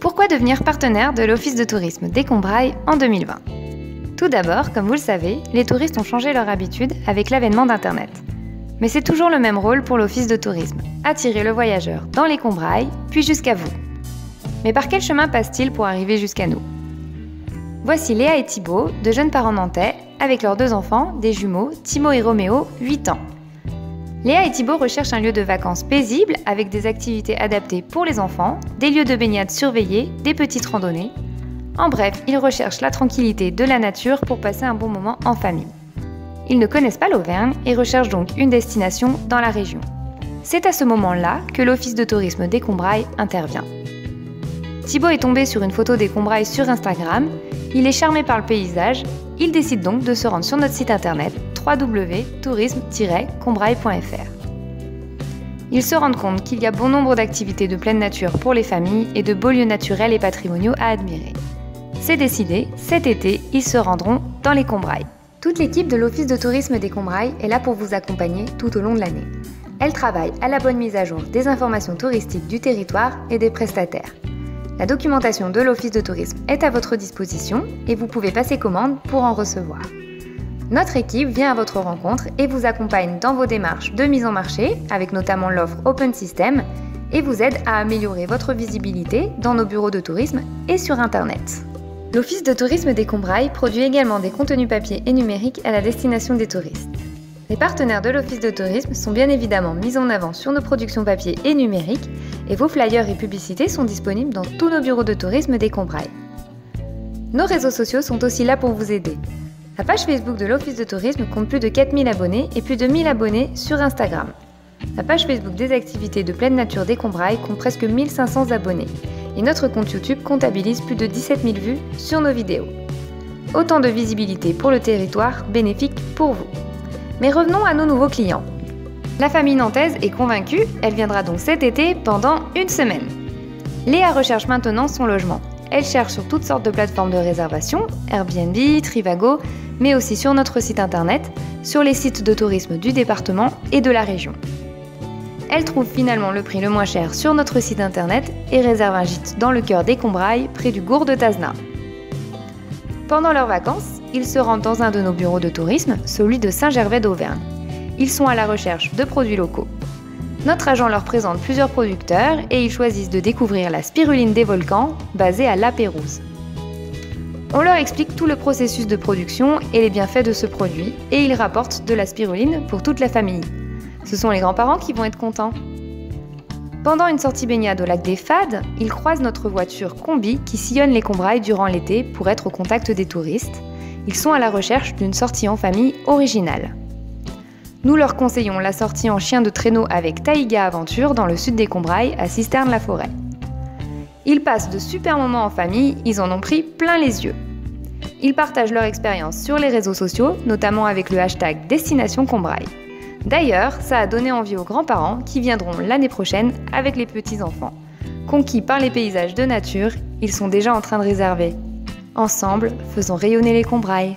Pourquoi devenir partenaire de l'Office de tourisme des Combrailles en 2020 ? Tout d'abord, comme vous le savez, les touristes ont changé leur habitude avec l'avènement d'Internet. Mais c'est toujours le même rôle pour l'Office de tourisme, attirer le voyageur dans les Combrailles, puis jusqu'à vous. Mais par quel chemin passe-t-il pour arriver jusqu'à nous ? Voici Léa et Thibaut, de jeunes parents nantais, avec leurs 2 enfants, des jumeaux, Timo et Roméo, 8 ans. Léa et Thibaut recherchent un lieu de vacances paisible avec des activités adaptées pour les enfants, des lieux de baignade surveillés, des petites randonnées. En bref, ils recherchent la tranquillité de la nature pour passer un bon moment en famille. Ils ne connaissent pas l'Auvergne et recherchent donc une destination dans la région. C'est à ce moment-là que l'Office de tourisme des Combrailles intervient. Thibaut est tombé sur une photo des Combrailles sur Instagram, il est charmé par le paysage, il décide donc de se rendre sur notre site internet www.tourisme-combrailles.fr. Ils se rendent compte qu'il y a bon nombre d'activités de pleine nature pour les familles et de beaux lieux naturels et patrimoniaux à admirer. C'est décidé, cet été, ils se rendront dans les Combrailles. Toute l'équipe de l'Office de tourisme des Combrailles est là pour vous accompagner tout au long de l'année. Elle travaille à la bonne mise à jour des informations touristiques du territoire et des prestataires. La documentation de l'Office de tourisme est à votre disposition et vous pouvez passer commande pour en recevoir. Notre équipe vient à votre rencontre et vous accompagne dans vos démarches de mise en marché, avec notamment l'offre Open System, et vous aide à améliorer votre visibilité dans nos bureaux de tourisme et sur Internet. L'Office de tourisme des Combrailles produit également des contenus papier et numériques à la destination des touristes. Les partenaires de l'Office de tourisme sont bien évidemment mis en avant sur nos productions papier et numériques, et vos flyers et publicités sont disponibles dans tous nos bureaux de tourisme des Combrailles. Nos réseaux sociaux sont aussi là pour vous aider. La page Facebook de l'Office de tourisme compte plus de 4000 abonnés et plus de 1000 abonnés sur Instagram. La page Facebook des activités de pleine nature des Combrailles compte presque 1500 abonnés. Et notre compte YouTube comptabilise plus de 17 000 vues sur nos vidéos. Autant de visibilité pour le territoire, bénéfique pour vous. Mais revenons à nos nouveaux clients. La famille nantaise est convaincue, elle viendra donc cet été pendant une semaine. Léa recherche maintenant son logement. Elle cherche sur toutes sortes de plateformes de réservation, Airbnb, Trivago, mais aussi sur notre site internet, sur les sites de tourisme du département et de la région. Elle trouve finalement le prix le moins cher sur notre site internet et réserve un gîte dans le cœur des Combrailles, près du Gour de Tazna. Pendant leurs vacances, ils se rendent dans un de nos bureaux de tourisme, celui de Saint-Gervais d'Auvergne. Ils sont à la recherche de produits locaux. Notre agent leur présente plusieurs producteurs et ils choisissent de découvrir la spiruline des volcans, basée à La Pérouse. On leur explique tout le processus de production et les bienfaits de ce produit et ils rapportent de la spiruline pour toute la famille. Ce sont les grands-parents qui vont être contents. Pendant une sortie baignade au lac des Fades, ils croisent notre voiture combi qui sillonne les Combrailles durant l'été pour être au contact des touristes. Ils sont à la recherche d'une sortie en famille originale. Nous leur conseillons la sortie en chien de traîneau avec Taïga Aventure dans le sud des Combrailles, à Cisterne-la-Forêt. Ils passent de super moments en famille, ils en ont pris plein les yeux. Ils partagent leur expérience sur les réseaux sociaux, notamment avec le hashtag Destination Combrailles. D'ailleurs, ça a donné envie aux grands-parents qui viendront l'année prochaine avec les petits-enfants. Conquis par les paysages de nature, ils sont déjà en train de réserver. Ensemble, faisons rayonner les Combrailles.